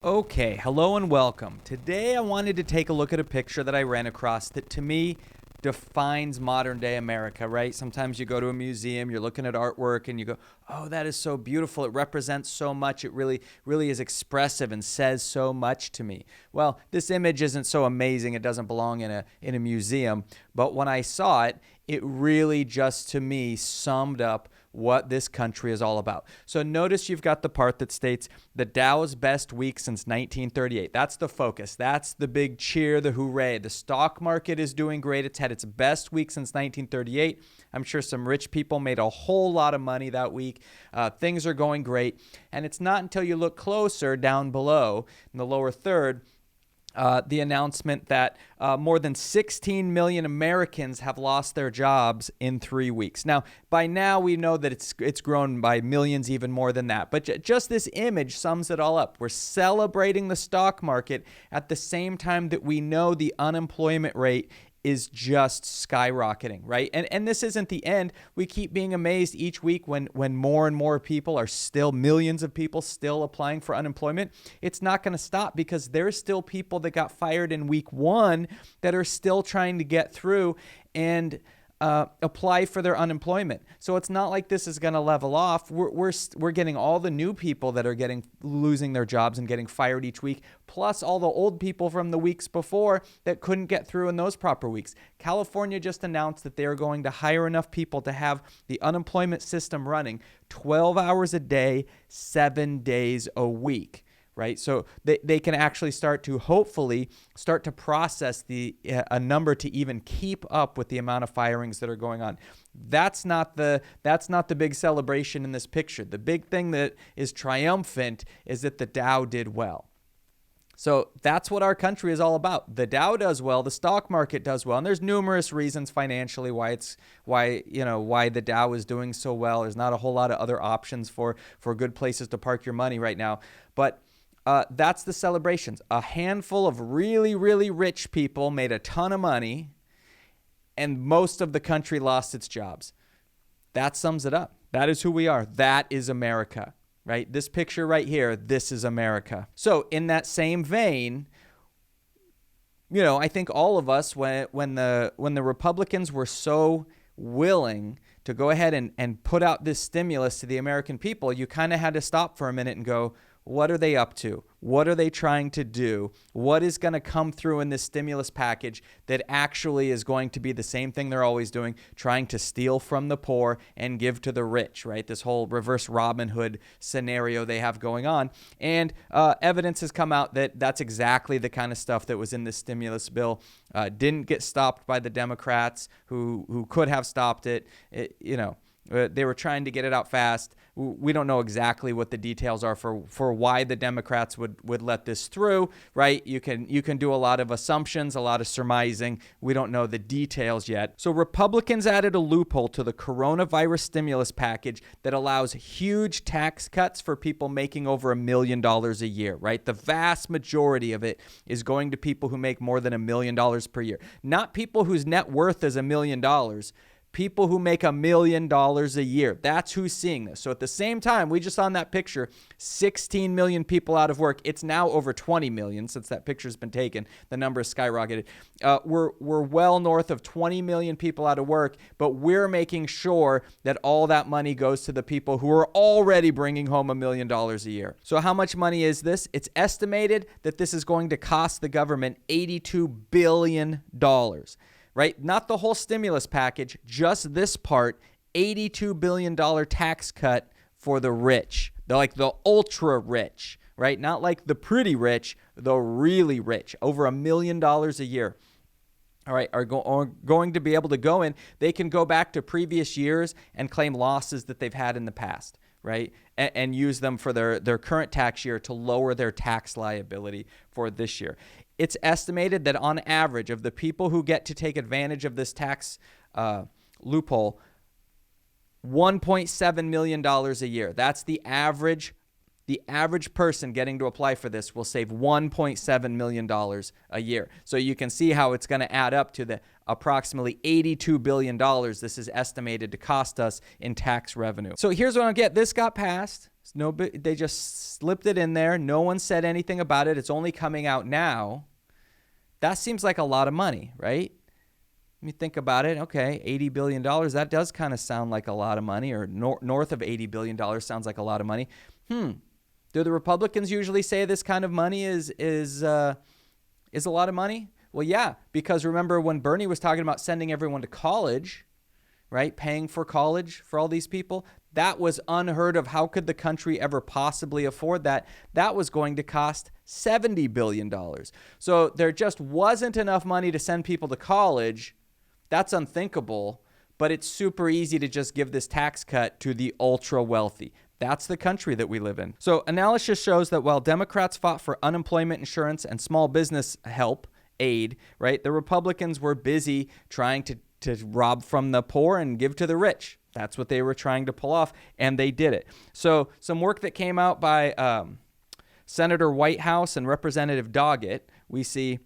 Okay, hello and welcome. Today I wanted to take a look at a picture that I ran across that to me defines modern day America, right? Sometimes you go to a museum, you're looking at artwork and you go, "Oh, that is so beautiful. It represents so much. It really is expressive and says so much to me." Well, this image isn't so amazing. It doesn't belong in a museum, but when I saw it, it really just to me summed up what this country is all about. So notice you've got the part that states the Dow's best week since 1938. That's the focus. That's the big cheer, the hooray. The stock market is doing great. It's had its best week since 1938. I'm sure some rich people made a whole lot of money that week. Things are going great. And it's not until you look closer down below in the lower third the announcement that more than 16 million Americans have lost their jobs in 3 weeks. Now, by now we know that it's grown by millions, even more than that. But just this image sums it all up. We're celebrating the stock market at the same time that we know the unemployment rate is just skyrocketing, right? And this isn't the end. We keep being amazed each week when more and more people are still, millions of people still applying for unemployment. It's not going to stop because there's still people that got fired in week one that are still trying to get through and apply for their unemployment. So it's not like this is going to level off. We're getting all the new people that are losing their jobs and getting fired each week, plus all the old people from the weeks before that couldn't get through in those proper weeks. California just announced that they are going to hire enough people to have the unemployment system running 12 hours a day, 7 days a week. Right, so they can actually hopefully start to process a number to even keep up with the amount of firings that are going on. That's not the big celebration in this picture. The big thing that is triumphant is that the Dow did well. So that's what our country is all about. The Dow does well, the stock market does well, and there's numerous reasons financially why the Dow is doing so well. There's not a whole lot of other options for good places to park your money right now, but that's the celebrations. A handful of really, really rich people made a ton of money, and most of the country lost its jobs. That sums it up. That is who we are. That is America, right? This picture right here, this is America. So in that same vein, I think all of us, when the Republicans were so willing to go ahead and put out this stimulus to the American people, you kind of had to stop for a minute and go, what are they up to? What are they trying to do? What is going to come through in this stimulus package that actually is going to be the same thing they're always doing, trying to steal from the poor and give to the rich, right? This whole reverse Robin Hood scenario they have going on. And evidence has come out that that's exactly the kind of stuff that was in this stimulus bill. Didn't get stopped by the Democrats who could have stopped it. They were trying to get it out fast. We don't know exactly what the details are for why the Democrats would let this through, right? You can do a lot of assumptions, a lot of surmising. We don't know the details yet. So Republicans added a loophole to the coronavirus stimulus package that allows huge tax cuts for people making over $1 million a year, right? The vast majority of it is going to people who make more than $1 million per year, not people whose net worth is $1 million. People who make $1 million a year. That's who's seeing this. So at the same time, we just saw in that picture, 16 million people out of work. It's now over 20 million since that picture's been taken. The number has skyrocketed. We're well north of 20 million people out of work, but we're making sure that all that money goes to the people who are already bringing home $1 million a year. So how much money is this? It's estimated that this is going to cost the government $82 billion. Right? Not the whole stimulus package, just this part, $82 billion tax cut for the rich. They're like the ultra rich, right? Not like the pretty rich, the really rich, over $1 million a year. All right, are going to be able to go in. They can go back to previous years and claim losses that they've had in the past, right? And use them for their current tax year to lower their tax liability for this year. It's estimated that on average of the people who get to take advantage of this tax loophole, $1.7 million a year. That's the average. The average person getting to apply for this will save $1.7 million a year. So you can see how it's going to add up to the approximately $82 billion this is estimated to cost us in tax revenue. So here's what I get. This got passed. They just slipped it in there. No one said anything about it. It's only coming out now. That seems like a lot of money, right? Let me think about it. Okay, $80 billion. That does kind of sound like a lot of money, or north of $80 billion sounds like a lot of money. Do the Republicans usually say this kind of money is a lot of money? Well, yeah, because remember when Bernie was talking about sending everyone to college, right? Paying for college for all these people. That was unheard of. How could the country ever possibly afford that? That was going to cost $70 billion. So there just wasn't enough money to send people to college. That's unthinkable, but it's super easy to just give this tax cut to the ultra wealthy. That's the country that we live in. So analysis shows that while Democrats fought for unemployment insurance and small business aid, right, the Republicans were busy trying to rob from the poor and give to the rich. That's what they were trying to pull off, and they did it. So some work that came out by Senator Whitehouse and Representative Doggett, we see,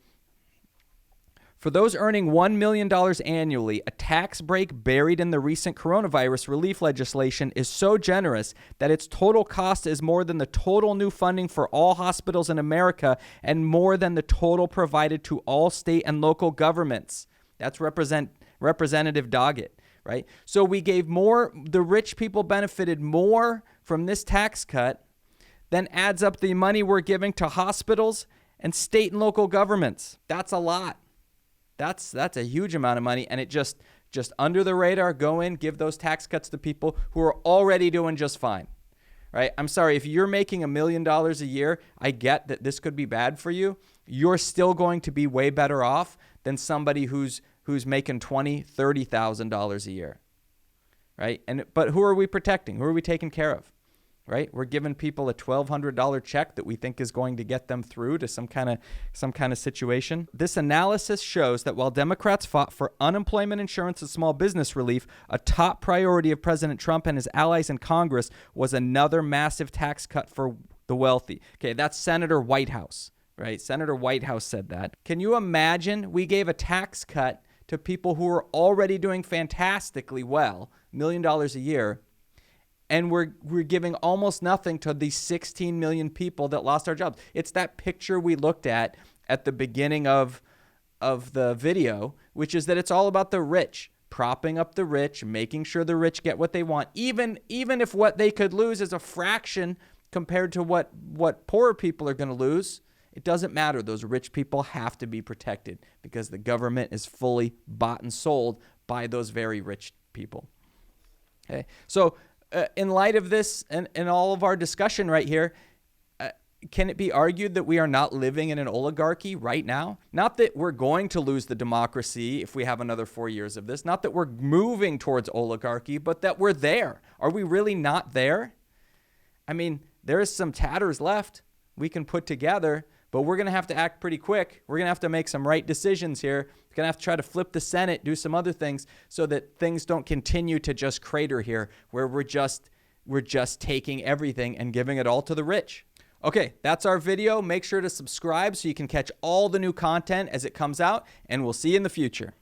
for those earning $1 million annually, a tax break buried in the recent coronavirus relief legislation is so generous that its total cost is more than the total new funding for all hospitals in America and more than the total provided to all state and local governments. That's Representative Doggett, right? So we gave more, the rich people benefited more from this tax cut than adds up the money we're giving to hospitals and state and local governments. That's a lot. That's a huge amount of money, and it just under the radar, go in, give those tax cuts to people who are already doing just fine, right? I'm sorry, if you're making $1 million a year, I get that this could be bad for you. You're still going to be way better off than somebody who's making $20,000, $30,000 a year, right? But who are we protecting? Who are we taking care of? Right? We're giving people a $1,200 check that we think is going to get them through to some kind of situation. This analysis shows that while Democrats fought for unemployment insurance and small business relief, a top priority of President Trump and his allies in Congress was another massive tax cut for the wealthy. Okay, that's Senator Whitehouse, right? Senator Whitehouse said that. Can you imagine we gave a tax cut to people who are already doing fantastically well, $1 million a year, and we're giving almost nothing to these 16 million people that lost our jobs? It's that picture we looked at the beginning of the video, which is that it's all about the rich, propping up the rich, making sure the rich get what they want, even if what they could lose is a fraction compared to what poorer people are going to lose. It doesn't matter. Those rich people have to be protected because the government is fully bought and sold by those very rich people. Okay, so in light of this and all of our discussion right here, can it be argued that we are not living in an oligarchy right now? Not that we're going to lose the democracy if we have another 4 years of this. Not that we're moving towards oligarchy, but that we're there. Are we really not there? I mean, there's some tatters left we can put together, but we're going to have to act pretty quick. We're going to have to make some right decisions here. We're going to have to try to flip the Senate, do some other things so that things don't continue to just crater here where we're just taking everything and giving it all to the rich. Okay, that's our video. Make sure to subscribe so you can catch all the new content as it comes out, and we'll see you in the future.